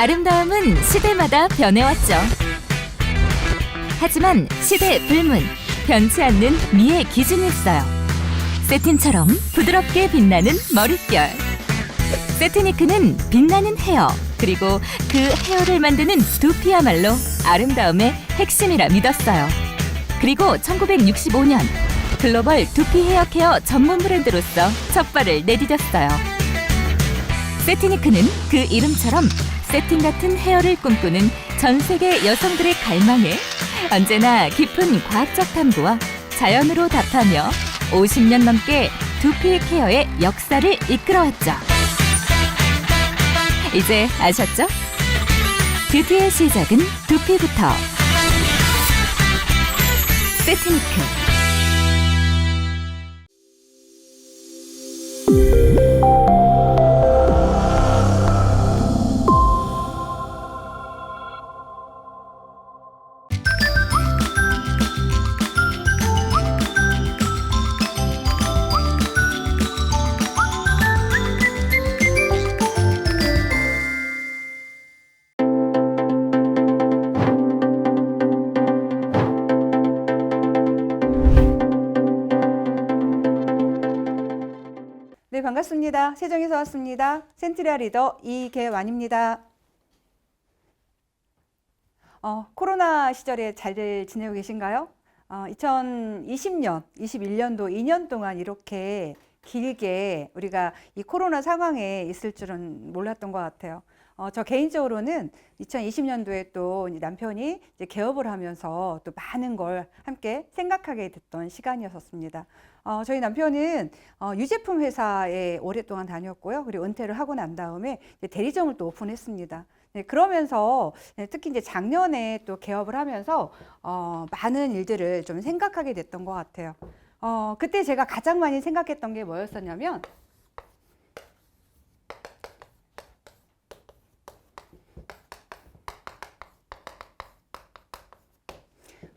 아름다움은 시대마다 변해왔죠. 하지만 시대 불문, 변치 않는 미의 기준이 있어요. 세틴처럼 부드럽게 빛나는 머릿결. 세트니크는 빛나는 헤어, 그리고 그 헤어를 만드는 두피야말로 아름다움의 핵심이라 믿었어요. 그리고 1965년 글로벌 두피 헤어 케어 전문 브랜드로서 첫 발을 내디뎠어요. 세트니크는 그 이름처럼 세틴 같은 헤어를 꿈꾸는 전 세계 여성들의 갈망에 언제나 깊은 과학적 탐구와 자연으로 답하며 50년 넘게 두피 케어의 역사를 이끌어왔죠. 이제 아셨죠? 뷰티의 시작은 두피부터. 세트니크. 네, 반갑습니다. 세종에서 왔습니다. 센트리아 리더 이계완입니다. 코로나 시절에 잘들 지내고 계신가요? 2020년, 21년도 2년 동안 이렇게 길게 우리가 이 코로나 상황에 있을 줄은 몰랐던 것 같아요. 저 개인적으로는 2020년도에 또 남편이 이제 개업을 하면서 또 많은 걸 함께 생각하게 됐던 시간이었습니다. 저희 남편은 유제품 회사에 오랫동안 다녔고요. 그리고 은퇴를 하고 난 다음에 이제 대리점을 또 오픈했습니다. 네, 그러면서 특히 이제 작년에 또 개업을 하면서 많은 일들을 좀 생각하게 됐던 것 같아요. 그때 제가 가장 많이 생각했던 게 뭐였었냐면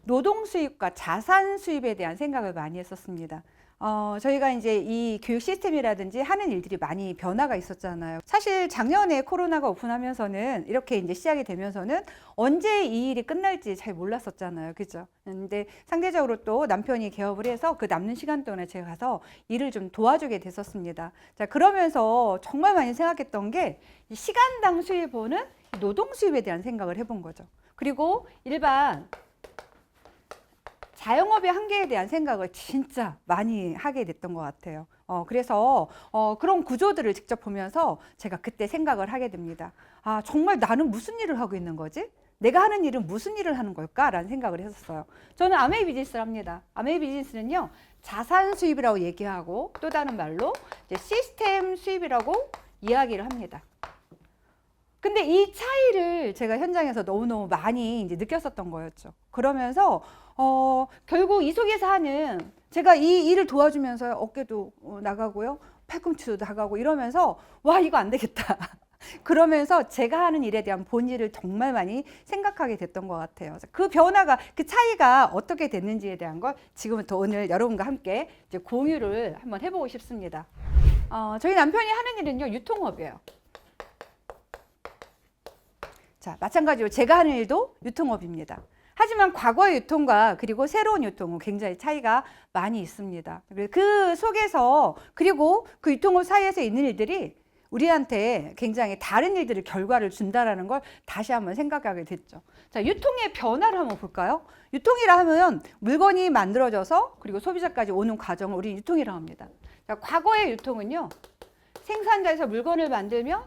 노동 수입과 자산 수입에 대한 생각을 많이 했었습니다. 저희가 이제 이 교육 시스템이라든지 하는 일들이 많이 변화가 있었잖아요. 사실 작년에 코로나가 오픈하면서는 이렇게 이제 시작이 되면서는 언제 이 일이 끝날지 잘 몰랐었잖아요. 그죠? 근데 상대적으로 또 남편이 개업을 해서 그 남는 시간 동안에 제가 가서 일을 좀 도와주게 됐었습니다. 자, 그러면서 정말 많이 생각했던 게 시간당 수입보는 노동 수입에 대한 생각을 해본 거죠. 그리고 일반 자영업의 한계에 대한 생각을 진짜 많이 하게 됐던 것 같아요. 그래서 그런 구조들을 직접 보면서 제가 그때 생각을 하게 됩니다. 아, 정말 나는 무슨 일을 하고 있는 거지? 내가 하는 일은 무슨 일을 하는 걸까라는 생각을 했었어요. 저는 아메이 비즈니스를 합니다. 아메이 비즈니스는요, 자산 수입이라고 얘기하고 또 다른 말로 이제 시스템 수입이라고 이야기를 합니다. 근데 이 차이를 제가 현장에서 너무너무 많이 이제 느꼈었던 거였죠. 그러면서 결국 이 속에서 하는 제가 이 일을 도와주면서 어깨도 나가고요, 팔꿈치도 나가고 이러면서 와, 이거 안 되겠다. 그러면서 제가 하는 일에 대한 본질을 정말 많이 생각하게 됐던 것 같아요. 그 변화가, 그 차이가 어떻게 됐는지에 대한 걸 지금부터 오늘 여러분과 함께 이제 공유를 한번 해보고 싶습니다. 저희 남편이 하는 일은요, 유통업이에요. 자, 마찬가지로 제가 하는 일도 유통업입니다. 하지만 과거의 유통과 그리고 새로운 유통은 굉장히 차이가 많이 있습니다. 그 속에서 그리고 그 유통업 사이에서 있는 일들이 우리한테 굉장히 다른 일들을 결과를 준다라는 걸 다시 한번 생각하게 됐죠. 자, 유통의 변화를 한번 볼까요? 유통이라 하면 물건이 만들어져서 그리고 소비자까지 오는 과정을 우리 유통이라고 합니다. 자, 과거의 유통은요, 생산자에서 물건을 만들면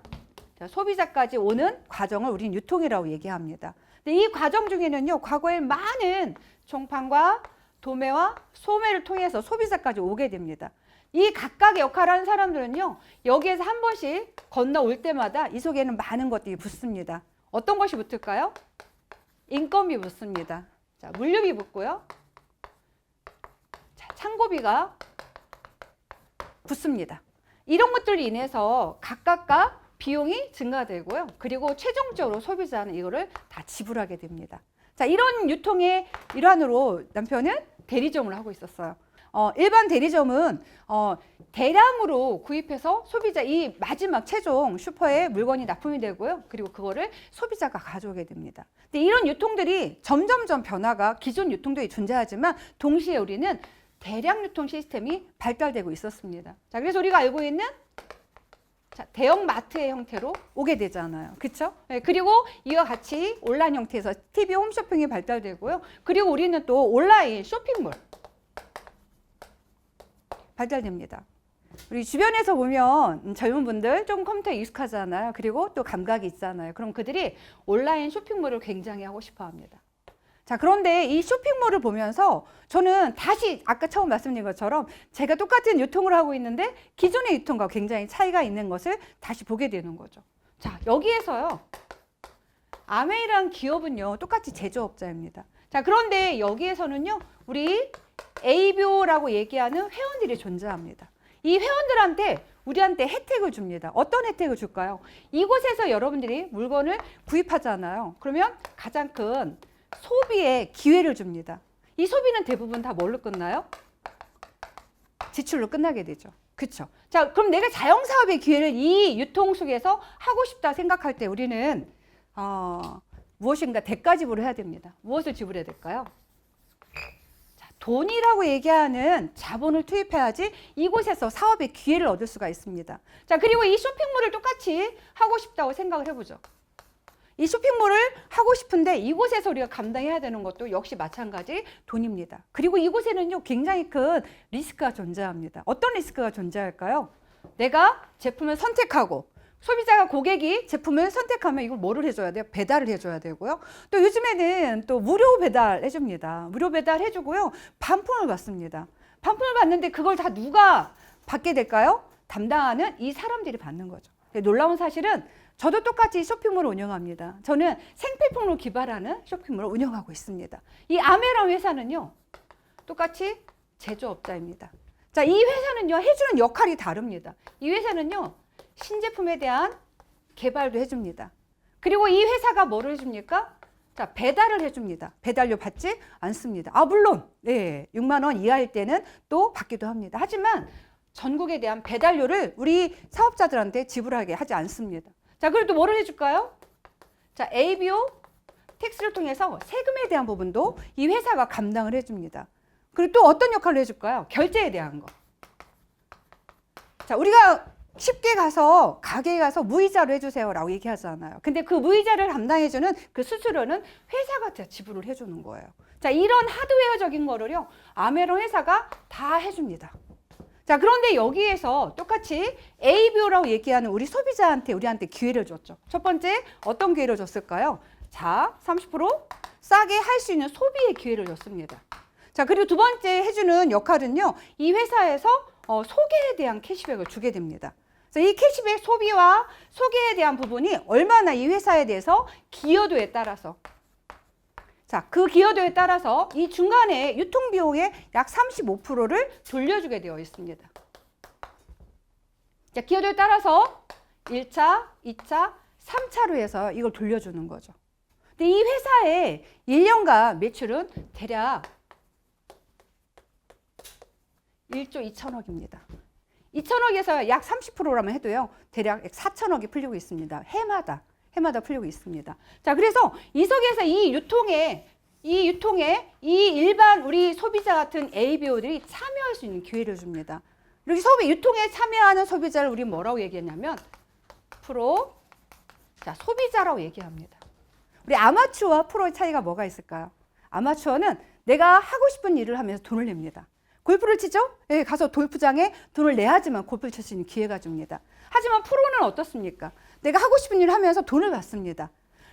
소비자까지 오는 과정을 우리는 유통이라고 얘기합니다. 근데 이 과정 중에는요, 과거에 많은 총판과 도매와 소매를 통해서 소비자까지 오게 됩니다. 이 각각의 역할을 하는 사람들은요, 여기에서 한 번씩 건너올 때마다 이 속에는 많은 것들이 붙습니다. 어떤 것이 붙을까요? 인건비 붙습니다. 자, 물류비 붙고요. 자, 창고비가 붙습니다. 이런 것들로 인해서 각각과 비용이 증가되고요. 그리고 최종적으로 소비자는 이거를 다 지불하게 됩니다. 자, 이런 유통의 일환으로 남편은 대리점을 하고 있었어요. 일반 대리점은 대량으로 구입해서 소비자 이 마지막 최종 슈퍼에 물건이 납품이 되고요. 그리고 그거를 소비자가 가져오게 됩니다. 근데 이런 유통들이 점점점 변화가 기존 유통들이 존재하지만 동시에 우리는 대량 유통 시스템이 발달되고 있었습니다. 자, 그래서 우리가 알고 있는 대형 마트의 형태로 오게 되잖아요. 그렇죠? 네, 그리고 이와 같이 온라인 형태에서 TV 홈쇼핑이 발달되고요. 그리고 우리는 또 온라인 쇼핑몰 발달됩니다. 우리 주변에서 보면 젊은 분들 좀 컴퓨터에 익숙하잖아요. 그리고 또 감각이 있잖아요. 그럼 그들이 온라인 쇼핑몰을 굉장히 하고 싶어 합니다. 자, 그런데 이 쇼핑몰을 보면서 저는 다시 아까 처음 말씀드린 것처럼 제가 똑같은 유통을 하고 있는데 기존의 유통과 굉장히 차이가 있는 것을 다시 보게 되는 거죠. 자, 여기에서요. 아메이라는 기업은요. 똑같이 제조업자입니다. 자, 그런데 여기에서는요. 우리 에이비오라고 얘기하는 회원들이 존재합니다. 이 회원들한테 우리한테 혜택을 줍니다. 어떤 혜택을 줄까요? 이곳에서 여러분들이 물건을 구입하잖아요. 그러면 가장 큰 소비의 기회를 줍니다. 이 소비는 대부분 다 뭘로 끝나요? 지출로 끝나게 되죠. 그렇죠? 자, 그럼 내가 자영사업의 기회를 이 유통 속에서 하고 싶다 생각할 때 우리는 무엇인가 대가 지불을 해야 됩니다. 무엇을 지불해야 될까요? 자, 돈이라고 얘기하는 자본을 투입해야지 이곳에서 사업의 기회를 얻을 수가 있습니다. 자, 그리고 이 쇼핑몰을 똑같이 하고 싶다고 생각을 해보죠. 이 쇼핑몰을 하고 싶은데 이곳에서 우리가 감당해야 되는 것도 역시 마찬가지 돈입니다. 그리고 이곳에는요 굉장히 큰 리스크가 존재합니다. 어떤 리스크가 존재할까요? 내가 제품을 선택하고 소비자가 고객이 제품을 선택하면 이걸 뭐를 해줘야 돼요? 배달을 해줘야 되고요. 또 요즘에는 또 무료 배달 해줍니다. 무료 배달 해주고요. 반품을 받습니다. 반품을 받는데 그걸 다 누가 받게 될까요? 담당하는 이 사람들이 받는 거죠. 놀라운 사실은 저도 똑같이 쇼핑몰을 운영합니다. 저는 생필품으로 기발하는 쇼핑몰을 운영하고 있습니다. 이 아메라 회사는요, 똑같이 제조업자입니다. 자, 이 회사는요, 해주는 역할이 다릅니다. 이 회사는요, 신제품에 대한 개발도 해줍니다. 그리고 이 회사가 뭐를 해줍니까? 자, 배달을 해줍니다. 배달료 받지 않습니다. 물론, 네, 6만 원 이하일 때는 또 받기도 합니다. 하지만 전국에 대한 배달료를 우리 사업자들한테 지불하게 하지 않습니다. 자, 그리고 또 뭐를 해줄까요? 자, 에이비오 텍스를 통해서 세금에 대한 부분도 이 회사가 감당을 해줍니다. 그리고 또 어떤 역할을 해줄까요? 결제에 대한 거. 자, 우리가 쉽게 가서 가게에 가서 무이자로 해주세요라고 얘기하잖아요. 근데 그 무이자를 담당해주는 그 수수료는 회사가 지불을 해주는 거예요. 자, 이런 하드웨어적인 거를요, 아메론 회사가 다 해줍니다. 자, 그런데 여기에서 똑같이 에이비오라고 얘기하는 우리 소비자한테 우리한테 기회를 줬죠. 첫 번째 어떤 기회를 줬을까요? 자, 30% 싸게 할 수 있는 소비의 기회를 줬습니다. 자, 그리고 두 번째 해주는 역할은요, 이 회사에서 소개에 대한 캐시백을 주게 됩니다. 그래서 이 캐시백 소비와 소개에 대한 부분이 얼마나 이 회사에 대해서 기여도에 따라서 자, 그 기여도에 따라서 이 중간에 유통비용의 약 35%를 돌려주게 되어 있습니다. 자, 기여도에 따라서 1차, 2차, 3차로 해서 이걸 돌려주는 거죠. 근데 이 회사의 1년간 매출은 대략 1조 2천억입니다. 2천억에서 약 30%라면 해도요, 대략 4천억이 풀리고 있습니다. 해마다 풀리고 있습니다. 자, 그래서 이 속에서 이 유통에 이 일반 우리 소비자 같은 ABO들이 참여할 수 있는 기회를 줍니다. 이렇게 유통에 참여하는 소비자를 우리 뭐라고 얘기했냐면 프로, 자, 소비자라고 얘기합니다. 우리 아마추어와 프로의 차이가 뭐가 있을까요? 아마추어는 내가 하고 싶은 일을 하면서 돈을 냅니다. 골프를 치죠? 네, 가서 골프장에 돈을 내야지만 골프를 칠 수 있는 기회가 줍니다. 하지만 프로는 어떻습니까? 내가 하고 싶은 일을 하면서 돈을 받습니다.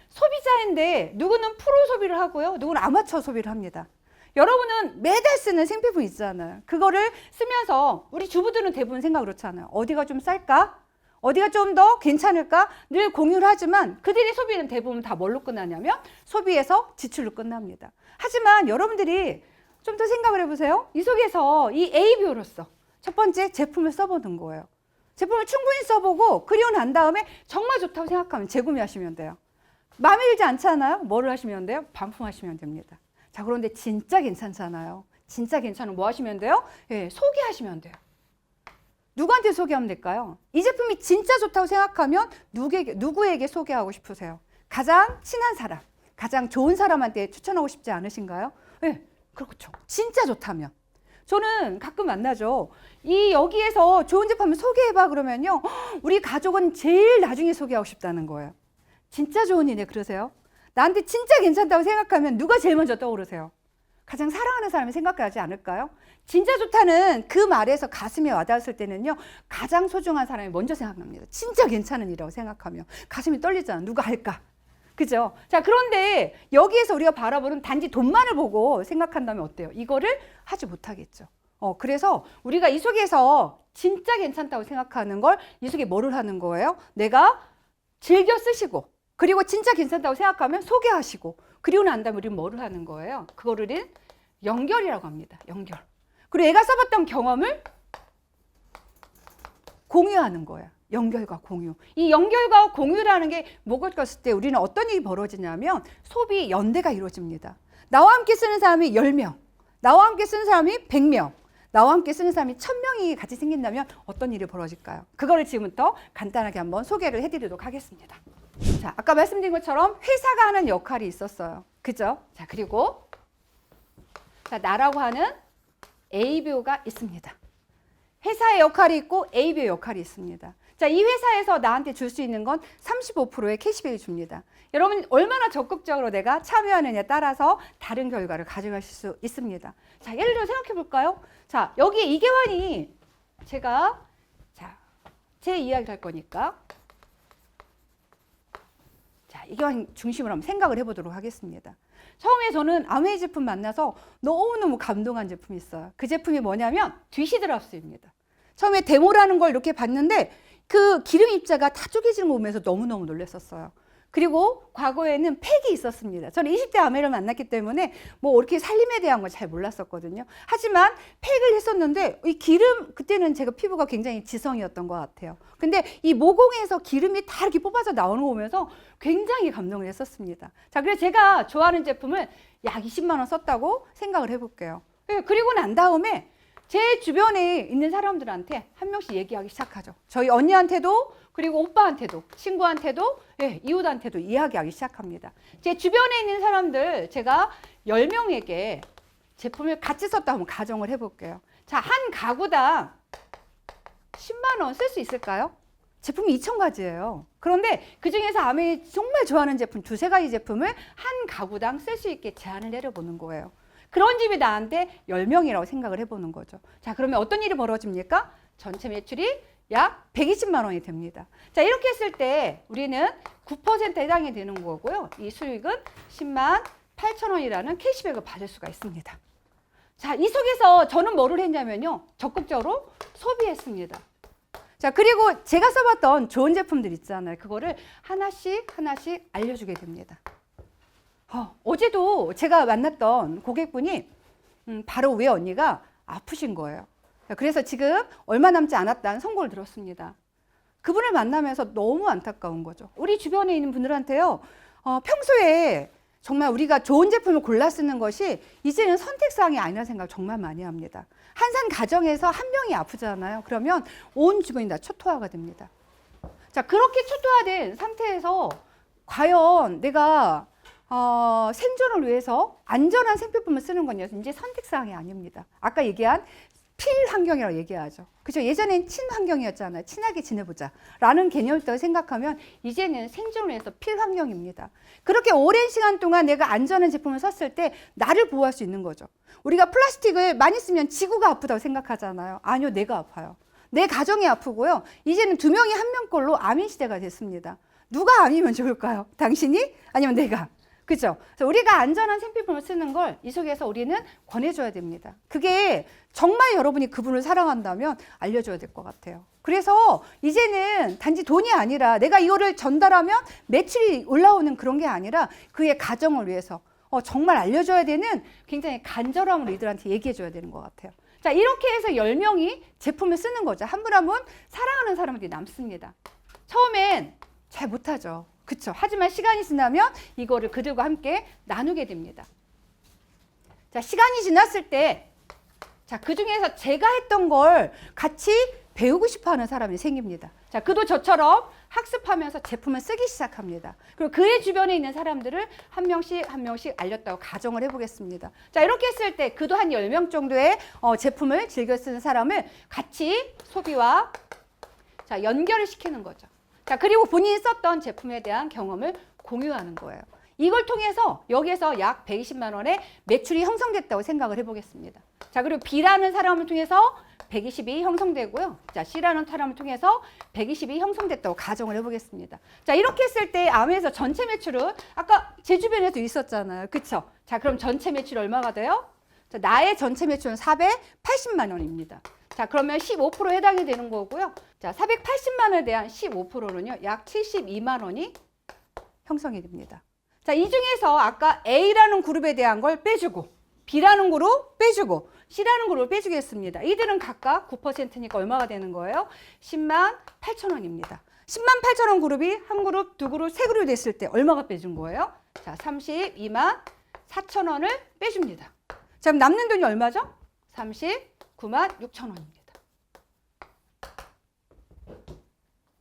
소비자인데 누구는 프로 소비를 하고요. 누구는 아마추어 소비를 합니다. 여러분은 매달 쓰는 생필품 있잖아요. 그거를 쓰면서 우리 주부들은 대부분 생각 그렇잖아요. 어디가 좀 쌀까? 어디가 좀 더 괜찮을까? 늘 공유를 하지만 그들의 소비는 대부분 다 뭘로 끝나냐면 소비에서 지출로 끝납니다. 하지만 여러분들이 좀 더 생각을 해보세요. 이 속에서 이 ABO로서 첫 번째 제품을 써보는 거예요. 제품을 충분히 써보고 그리고 난 다음에 정말 좋다고 생각하면 재구매하시면 돼요. 마음에 들지 않잖아요? 뭐를 하시면 돼요? 반품하시면 됩니다. 자, 그런데 진짜 괜찮잖아요. 진짜 괜찮은 뭐 하시면 돼요? 예, 소개하시면 돼요. 누구한테 소개하면 될까요? 이 제품이 진짜 좋다고 생각하면 누구에게 소개하고 싶으세요? 가장 친한 사람, 가장 좋은 사람한테 추천하고 싶지 않으신가요? 네, 그렇죠. 진짜 좋다면. 저는 가끔 만나죠. 여기에서 좋은 제품 소개해봐 그러면요. 우리 가족은 제일 나중에 소개하고 싶다는 거예요. 진짜 좋은 일에 그러세요? 나한테 진짜 괜찮다고 생각하면 누가 제일 먼저 떠오르세요? 가장 사랑하는 사람이 생각하지 않을까요? 진짜 좋다는 그 말에서 가슴에 와닿았을 때는요, 가장 소중한 사람이 먼저 생각납니다. 진짜 괜찮은 일이라고 생각하면 가슴이 떨리잖아. 누가 할까? 그죠? 자, 그런데 여기에서 우리가 바라보는 단지 돈만을 보고 생각한다면 어때요? 이거를 하지 못하겠죠. 그래서 우리가 이 속에서 진짜 괜찮다고 생각하는 걸 이 속에 뭐를 하는 거예요? 내가 즐겨 쓰시고, 그리고 진짜 괜찮다고 생각하면 소개하시고, 그리고 난 다음에 우리는 뭐를 하는 거예요? 그거를 연결이라고 합니다. 연결. 그리고 내가 써봤던 경험을 공유하는 거야. 연결과 공유. 이 연결과 공유라는 게 뭐가 있을 때 우리는 어떤 일이 벌어지냐면 소비 연대가 이루어집니다. 나와 함께 쓰는 사람이 10명, 나와 함께 쓰는 사람이 100명, 나와 함께 쓰는 사람이 1000명이 같이 생긴다면 어떤 일이 벌어질까요? 그거를 지금부터 간단하게 한번 소개를 해드리도록 하겠습니다. 자, 아까 말씀드린 것처럼 회사가 하는 역할이 있었어요. 그죠? 자, 그리고 자, 나라고 하는 ABO가 있습니다. 회사의 역할이 있고 ABO 역할이 있습니다. 자, 이 회사에서 나한테 줄 수 있는 건 35%의 캐시백을 줍니다. 여러분 얼마나 적극적으로 내가 참여하느냐에 따라서 다른 결과를 가져가실 수 있습니다. 자, 예를 들어 생각해 볼까요? 자, 여기에 이계환이 제가 제 이야기를 할 거니까 자, 이계환 중심으로 한번 생각을 해보도록 하겠습니다. 처음에 저는 아메이 제품 만나서 너무너무 감동한 제품이 있어요. 그 제품이 뭐냐면 뒤시드랍스입니다. 처음에 데모라는 걸 이렇게 봤는데 그 기름 입자가 다 쪼개지는 거 보면서 너무너무 놀랐었어요. 그리고 과거에는 팩이 있었습니다. 저는 20대 아메를 만났기 때문에 뭐 이렇게 살림에 대한 걸 잘 몰랐었거든요. 하지만 팩을 했었는데 이 기름, 그때는 제가 피부가 굉장히 지성이었던 것 같아요. 근데 이 모공에서 기름이 다 이렇게 뽑아져 나오는 거 보면서 굉장히 감동을 했었습니다. 자, 그래서 제가 좋아하는 제품을 약 20만 원 썼다고 생각을 해볼게요. 그리고 난 다음에 제 주변에 있는 사람들한테 한 명씩 얘기하기 시작하죠. 저희 언니한테도, 그리고 오빠한테도, 친구한테도, 이웃한테도 이야기하기 시작합니다. 제 주변에 있는 사람들 제가 10명에게 제품을 같이 썼다 한번 가정을 해볼게요. 자, 한 가구당 10만 원 쓸 수 있을까요? 제품이 2,000가지예요. 그런데 그중에서 아메이 정말 좋아하는 제품 2-3가지 제품을 한 가구당 쓸 수 있게 제한을 내려보는 거예요. 그런 집이 나한테 10명이라고 생각을 해보는 거죠. 자, 그러면 어떤 일이 벌어집니까? 전체 매출이 약 120만 원이 됩니다. 자, 이렇게 했을 때 우리는 9%에 해당이 되는 거고요. 이 수익은 10만 8천 원이라는 캐시백을 받을 수가 있습니다. 자, 이 속에서 저는 뭐를 했냐면요. 적극적으로 소비했습니다. 자, 그리고 제가 써봤던 좋은 제품들 있잖아요. 그거를 하나씩 알려주게 됩니다. 어제도 제가 만났던 고객분이 바로 위에 언니가 아프신 거예요. 그래서 지금 얼마 남지 않았다는 선고를 들었습니다. 그분을 만나면서 너무 안타까운 거죠. 우리 주변에 있는 분들한테요. 평소에 정말 우리가 좋은 제품을 골라 쓰는 것이 이제는 선택사항이 아니라는 생각을 정말 많이 합니다. 한산 가정에서 한 명이 아프잖아요. 그러면 온 주변이 다 초토화가 됩니다. 자, 그렇게 초토화된 상태에서 과연 내가 생존을 위해서 안전한 생필품을 쓰는 건요, 이제 선택사항이 아닙니다. 아까 얘기한 필환경이라고 얘기하죠. 그죠? 예전엔 친환경이었잖아요. 친하게 지내보자 라는 개념을 생각하면 이제는 생존을 위해서 필환경입니다. 그렇게 오랜 시간 동안 내가 안전한 제품을 썼을 때 나를 보호할 수 있는 거죠. 우리가 플라스틱을 많이 쓰면 지구가 아프다고 생각하잖아요. 아니요, 내가 아파요. 내 가정이 아프고요. 이제는 2명이 1명 꼴로 암인 시대가 됐습니다. 누가 암이면 좋을까요? 당신이? 아니면 내가? 그죠? 그래서 우리가 안전한 생필품을 쓰는 걸 이 속에서 우리는 권해줘야 됩니다. 그게 정말 여러분이 그분을 사랑한다면 알려줘야 될 것 같아요. 그래서 이제는 단지 돈이 아니라 내가 이거를 전달하면 매출이 올라오는 그런 게 아니라 그의 가정을 위해서 정말 알려줘야 되는 굉장히 간절함으로 이들한테 얘기해줘야 되는 것 같아요. 자, 이렇게 해서 10명이 제품을 쓰는 거죠. 한 분 한 분 사랑하는 사람들이 남습니다. 처음엔 잘 못하죠. 그쵸? 하지만 시간이 지나면 이거를 그들과 함께 나누게 됩니다. 자, 시간이 지났을 때 자, 그 중에서 제가 했던 걸 같이 배우고 싶어 하는 사람이 생깁니다. 자, 그도 저처럼 학습하면서 제품을 쓰기 시작합니다. 그리고 그의 주변에 있는 사람들을 한 명씩 알렸다고 가정을 해보겠습니다. 자, 이렇게 했을 때 그도 한 10명 정도의 제품을 즐겨 쓰는 사람을 같이 소비와 자, 연결을 시키는 거죠. 자, 그리고 본인이 썼던 제품에 대한 경험을 공유하는 거예요. 이걸 통해서 여기에서 약 120만 원의 매출이 형성됐다고 생각을 해보겠습니다. 자, 그리고 B라는 사람을 통해서 120이 형성되고요. 자, C라는 사람을 통해서 120이 형성됐다고 가정을 해보겠습니다. 자, 이렇게 했을 때 암에서 전체 매출은 아까 제 주변에도 있었잖아요. 그쵸? 자, 그럼 전체 매출 얼마가 돼요? 자, 나의 전체 매출은 480만 원입니다. 자, 그러면 15% 해당이 되는 거고요. 자, 480만 원에 대한 15%는요, 약 72만 원이 형성이 됩니다. 자, 이 중에서 아까 A라는 그룹에 대한 걸 빼주고, B라는 그룹 빼주고, C라는 그룹을 빼주겠습니다. 이들은 각각 9%니까 얼마가 되는 거예요? 10만 8천 원입니다. 10만 8천 원 그룹이 한 그룹, 두 그룹, 세 그룹이 됐을 때 얼마가 빼준 거예요? 자, 32만 4천 원을 빼줍니다. 자, 그럼 남는 돈이 얼마죠? 39만 6천 원입니다.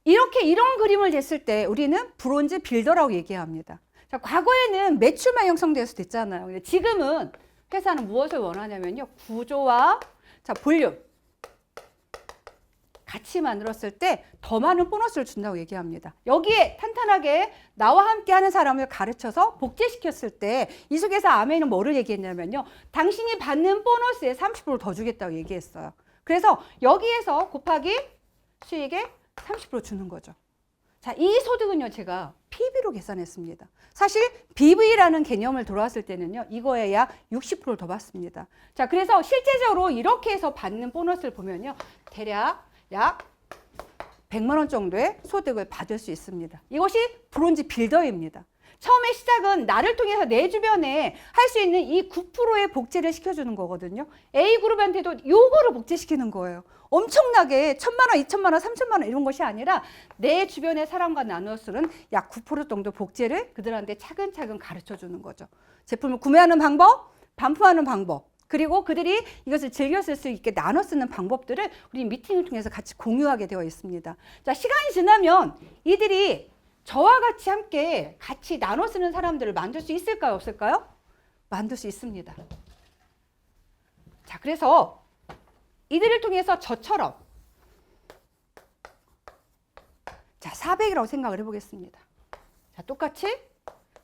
이런 그림을 냈을 때 우리는 브론즈 빌더라고 얘기합니다. 자, 과거에는 매출만 형성되어서 됐잖아요. 근데 지금은 회사는 무엇을 원하냐면요. 구조와 자, 볼륨 같이 만들었을 때 더 많은 보너스를 준다고 얘기합니다. 여기에 탄탄하게 나와 함께 하는 사람을 가르쳐서 복제시켰을 때 이 속에서 아메는 뭐를 얘기했냐면요. 당신이 받는 보너스에 30% 더 주겠다고 얘기했어요. 그래서 여기에서 곱하기 수익의 30% 주는 거죠. 자, 이 소득은요, 제가 PB로 계산했습니다. 사실 BV라는 개념을 돌아왔을 때는요, 이거에 약 60%를 더 받습니다. 자, 그래서 실제적으로 이렇게 해서 받는 보너스를 보면요, 대략 약 100만 원 정도의 소득을 받을 수 있습니다. 이것이 브론즈 빌더입니다. 처음에 시작은 나를 통해서 내 주변에 할 수 있는 이 9%의 복제를 시켜주는 거거든요. A그룹한테도 요거를 복제시키는 거예요. 엄청나게 1,000만 원, 2,000만 원, 3,000만 원 이런 것이 아니라 내 주변의 사람과 나누어 쓰는 약 9% 정도 복제를 그들한테 차근차근 가르쳐주는 거죠. 제품을 구매하는 방법, 반품하는 방법, 그리고 그들이 이것을 즐겨 쓸 수 있게 나눠 쓰는 방법들을 우리 미팅을 통해서 같이 공유하게 되어 있습니다. 자, 시간이 지나면 이들이 저와 같이 함께 같이 나눠 쓰는 사람들을 만들 수 있을까요? 없을까요? 만들 수 있습니다. 자, 그래서 이들을 통해서 저처럼 자, 400이라고 생각을 해보겠습니다. 자, 똑같이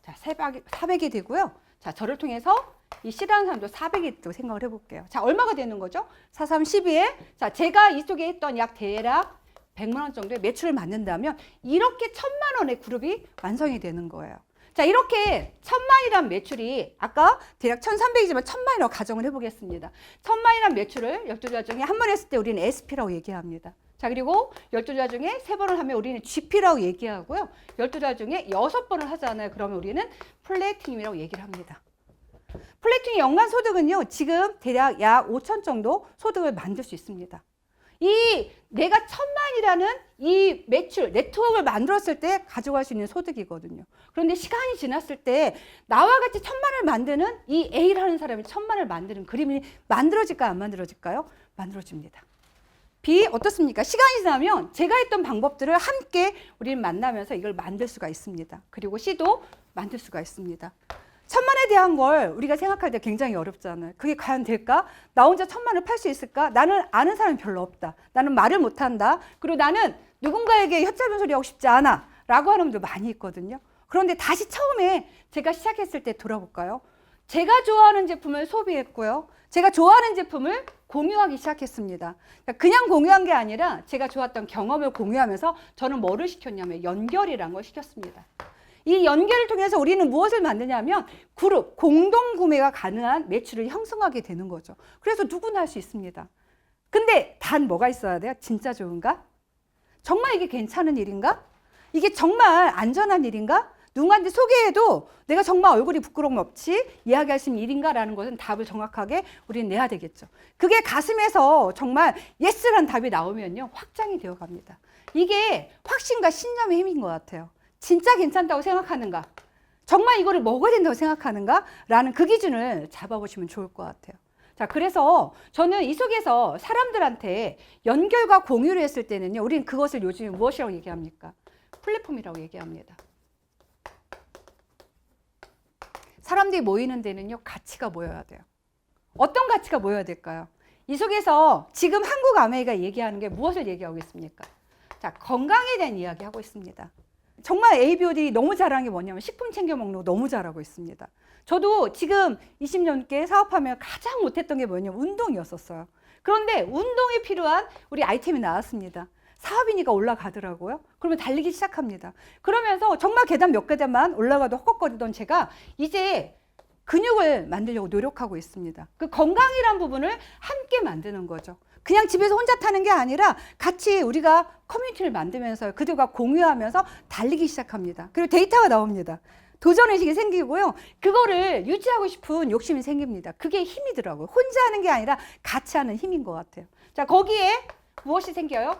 자, 400이 되고요. 자, 저를 통해서 이 C라는 사람도 400이 또 생각을 해볼게요. 자, 얼마가 되는 거죠? 4, 3, 12에 자, 제가 이 속에 했던 약 대략 100만 원 정도의 매출을 만든다면 이렇게 1,000만 원의 그룹이 완성이 되는 거예요. 자, 이렇게 1,000만이란 매출이 아까 대략 1,300이지만 1,000만이라고 가정을 해보겠습니다. 1,000만이란 매출을 12자 중에 한 번 했을 때 우리는 SP라고 얘기합니다. 자, 그리고 12자 중에 3번을 하면 우리는 GP라고 얘기하고요. 12자 중에 6번을 하잖아요. 그러면 우리는 플래티늄이라고 얘기를 합니다. 플래티늄 연간 소득은요, 지금 대략 약 5천 정도 소득을 만들 수 있습니다. 이 내가 1,000만이라는 이 매출, 네트워크를 만들었을 때 가져갈 수 있는 소득이거든요. 그런데 시간이 지났을 때 나와 같이 1,000만을 만드는 이 A라는 사람이 1,000만을 만드는 그림이 만들어질까요? 안 만들어질까요? 만들어집니다. B 어떻습니까? 시간이 지나면 제가 했던 방법들을 함께 우리는 만나면서 이걸 만들 수가 있습니다. 그리고 C도 만들 수가 있습니다. 1,000만에 대한 걸 우리가 생각할 때 굉장히 어렵잖아요. 그게 과연 될까? 나 혼자 1,000만을 팔 수 있을까? 나는 아는 사람이 별로 없다. 나는 말을 못한다. 그리고 나는 누군가에게 혓짧은 소리 하고 싶지 않아. 라고 하는 분들 많이 있거든요. 그런데 다시 처음에 제가 시작했을 때 돌아볼까요? 제가 좋아하는 제품을 소비했고요. 제가 좋아하는 제품을 공유하기 시작했습니다. 그냥 공유한 게 아니라 제가 좋았던 경험을 공유하면서 저는 뭐를 시켰냐면 연결이라는 걸 시켰습니다. 이 연결을 통해서 우리는 무엇을 만드냐면 그룹, 공동 구매가 가능한 매출을 형성하게 되는 거죠. 그래서 누구나 할 수 있습니다. 근데 단 뭐가 있어야 돼요? 진짜 좋은가? 정말 이게 괜찮은 일인가? 이게 정말 안전한 일인가? 누군가한테 소개해도 내가 정말 얼굴이 부끄러움 없이 이야기할 수 있는 일인가라는 것은 답을 정확하게 우리는 내야 되겠죠. 그게 가슴에서 정말 예스라는 답이 나오면요, 확장이 되어 갑니다. 이게 확신과 신념의 힘인 것 같아요. 진짜 괜찮다고 생각하는가? 정말 이거를 먹어야 된다고 생각하는가? 라는 그 기준을 잡아보시면 좋을 것 같아요. 자, 그래서 저는 이 속에서 사람들한테 연결과 공유를 했을 때는요, 우리는 그것을 요즘에 무엇이라고 얘기합니까? 플랫폼이라고 얘기합니다. 사람들이 모이는 데는요, 가치가 모여야 돼요. 어떤 가치가 모여야 될까요? 이 속에서 지금 한국 아메이가 얘기하는 게 무엇을 얘기하고 있습니까? 자, 건강에 대한 이야기 하고 있습니다. 정말 ABOD 너무 잘하는 게 뭐냐면 식품 챙겨 먹는 거 너무 잘하고 있습니다. 저도 지금 20년께 사업하며 가장 못했던 게 뭐냐면 운동이었었어요. 그런데 운동이 필요한 우리 아이템이 나왔습니다. 사업이니까 올라가더라고요. 그러면 달리기 시작합니다. 그러면서 정말 계단 몇 계단만 올라가도 헛헛거리던 제가 이제 근육을 만들려고 노력하고 있습니다. 그 건강이란 부분을 함께 만드는 거죠. 그냥 집에서 혼자 타는 게 아니라 같이 우리가 커뮤니티를 만들면서 그들과 공유하면서 달리기 시작합니다. 그리고 데이터가 나옵니다. 도전의식이 생기고요. 그거를 유지하고 싶은 욕심이 생깁니다. 그게 힘이더라고요. 혼자 하는 게 아니라 같이 하는 힘인 것 같아요. 자, 거기에 무엇이 생겨요?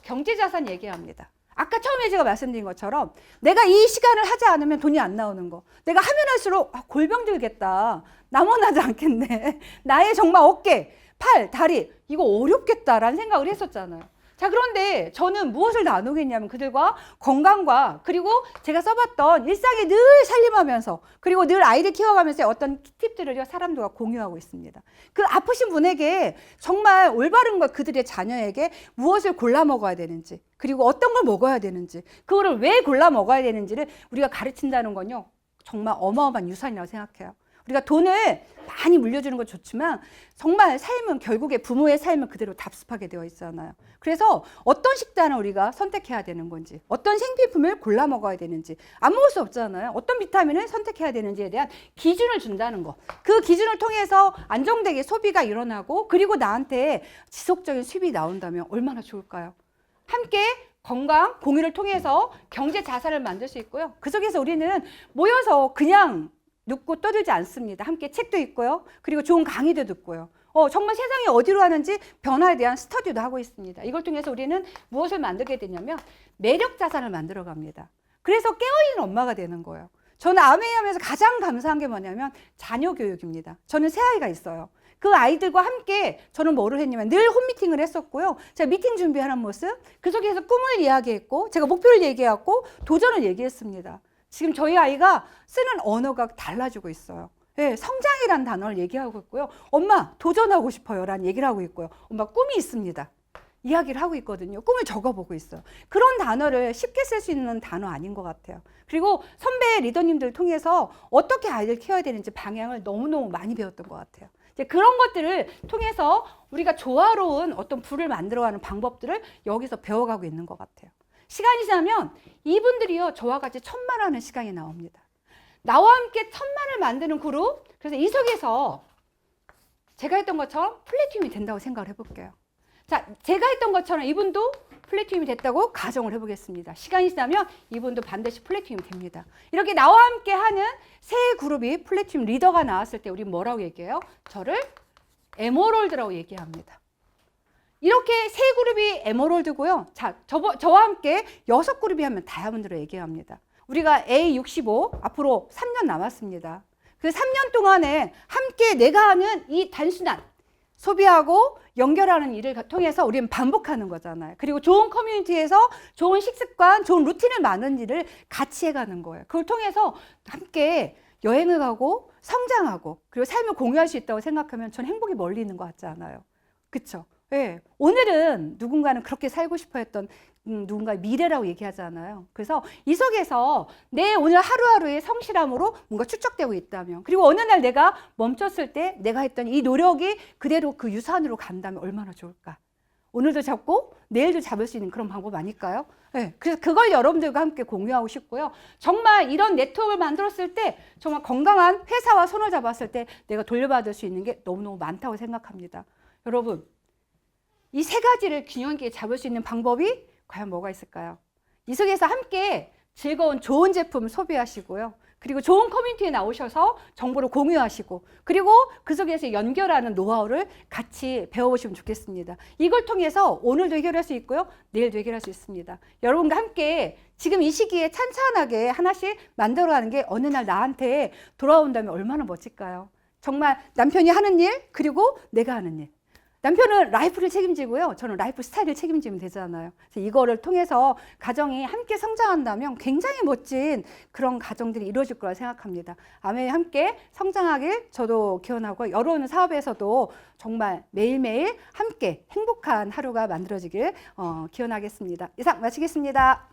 경제자산 얘기합니다. 아까 처음에 제가 말씀드린 것처럼 내가 이 시간을 하지 않으면 돈이 안 나오는 거. 내가 하면 할수록 골병 들겠다. 남원하지 않겠네. 나의 정말 어깨, 팔, 다리 이거 어렵겠다라는 생각을 했었잖아요. 자, 그런데 저는 무엇을 나누겠냐면 그들과 건강과 그리고 제가 써봤던 일상에 늘 살림하면서 그리고 늘 아이들 키워가면서 어떤 팁들을 사람들과 공유하고 있습니다. 그 아프신 분에게 정말 올바른 걸 그들의 자녀에게 무엇을 골라 먹어야 되는지 그리고 어떤 걸 먹어야 되는지 그거를 왜 골라 먹어야 되는지를 우리가 가르친다는 건요 정말 어마어마한 유산이라고 생각해요. 우리가 돈을 많이 물려주는 건 좋지만 정말 삶은 결국에 부모의 삶은 그대로 답습하게 되어 있잖아요. 그래서 어떤 식단을 우리가 선택해야 되는 건지 어떤 생필품을 골라 먹어야 되는지 안 먹을 수 없잖아요. 어떤 비타민을 선택해야 되는지에 대한 기준을 준다는 거. 그 기준을 통해서 안정되게 소비가 일어나고 그리고 나한테 지속적인 수입이 나온다면 얼마나 좋을까요? 함께 건강 공유를 통해서 경제 자산을 만들 수 있고요. 그 속에서 우리는 모여서 그냥 눕고 떠들지 않습니다. 함께 책도 읽고요. 그리고 좋은 강의도 듣고요. 정말 세상이 어디로 가는지 변화에 대한 스터디도 하고 있습니다. 이걸 통해서 우리는 무엇을 만들게 되냐면 매력 자산을 만들어 갑니다. 그래서 깨어있는 엄마가 되는 거예요. 저는 아메이하면서 가장 감사한 게 뭐냐면 자녀 교육입니다. 저는 세 아이가 있어요. 그 아이들과 함께 저는 뭐를 했냐면 늘 홈미팅을 했었고요. 제가 미팅 준비하는 모습, 그 속에서 꿈을 이야기했고 제가 목표를 얘기했고 도전을 얘기했습니다. 지금 저희 아이가 쓰는 언어가 달라지고 있어요. 네, 성장이라는 단어를 얘기하고 있고요. 엄마 도전하고 싶어요 라는 얘기를 하고 있고요. 엄마 꿈이 있습니다. 이야기를 하고 있거든요. 꿈을 적어보고 있어요. 그런 단어를 쉽게 쓸 수 있는 단어 아닌 것 같아요. 그리고 선배 리더님들 통해서 어떻게 아이들 키워야 되는지 방향을 너무너무 많이 배웠던 것 같아요. 이제 그런 것들을 통해서 우리가 조화로운 어떤 부를 만들어가는 방법들을 여기서 배워가고 있는 것 같아요. 시간이 지나면 이분들이요 저와 같이 천만하는 시간이 나옵니다. 나와 함께 천만을 만드는 그룹. 그래서 이 속에서 제가 했던 것처럼 플래티움이 된다고 생각을 해볼게요. 자, 제가 했던 것처럼 이분도 플래티움이 됐다고 가정을 해보겠습니다. 시간이 지나면 이분도 반드시 플래티움이 됩니다. 이렇게 나와 함께 하는 세 그룹이 플래티움 리더가 나왔을 때 우리 뭐라고 얘기해요? 저를 에메랄드라고 얘기합니다. 이렇게 세 그룹이 에메랄드고요. 자, 저와 함께 6그룹이 하면 다이아몬드로 얘기합니다. 우리가 A65 앞으로 3년 남았습니다. 그 3년 동안에 함께 내가 하는 이 단순한 소비하고 연결하는 일을 통해서 우리는 반복하는 거잖아요. 그리고 좋은 커뮤니티에서 좋은 식습관, 좋은 루틴을 만드는 일을 같이 해가는 거예요. 그걸 통해서 함께 여행을 가고 성장하고 그리고 삶을 공유할 수 있다고 생각하면 전 행복이 멀리 있는 것 같지 않아요? 그렇죠? 네. 오늘은 누군가는 그렇게 살고 싶어 했던 누군가의 미래라고 얘기하잖아요. 그래서 이 속에서 내 오늘 하루하루의 성실함으로 뭔가 축적되고 있다면 그리고 어느 날 내가 멈췄을 때 내가 했던 이 노력이 그대로 그 유산으로 간다면 얼마나 좋을까. 오늘도 잡고 내일도 잡을 수 있는 그런 방법 아닐까요? 네. 그래서 그걸 여러분들과 함께 공유하고 싶고요. 정말 이런 네트워크를 만들었을 때 정말 건강한 회사와 손을 잡았을 때 내가 돌려받을 수 있는 게 너무너무 많다고 생각합니다. 여러분 이 세 가지를 균형 있게 잡을 수 있는 방법이 과연 뭐가 있을까요? 이 속에서 함께 즐거운 좋은 제품 소비하시고요. 그리고 좋은 커뮤니티에 나오셔서 정보를 공유하시고 그리고 그 속에서 연결하는 노하우를 같이 배워보시면 좋겠습니다. 이걸 통해서 오늘도 해결할 수 있고요. 내일도 해결할 수 있습니다. 여러분과 함께 지금 이 시기에 찬찬하게 하나씩 만들어가는 게 어느 날 나한테 돌아온다면 얼마나 멋질까요? 정말 남편이 하는 일, 그리고 내가 하는 일. 남편은 라이프를 책임지고요. 저는 라이프 스타일을 책임지면 되잖아요. 그래서 이거를 통해서 가정이 함께 성장한다면 굉장히 멋진 그런 가정들이 이루어질 거라 생각합니다. 아멘. 함께 성장하길 저도 기원하고 여러분 사업에서도 정말 매일매일 함께 행복한 하루가 만들어지길 기원하겠습니다. 이상 마치겠습니다.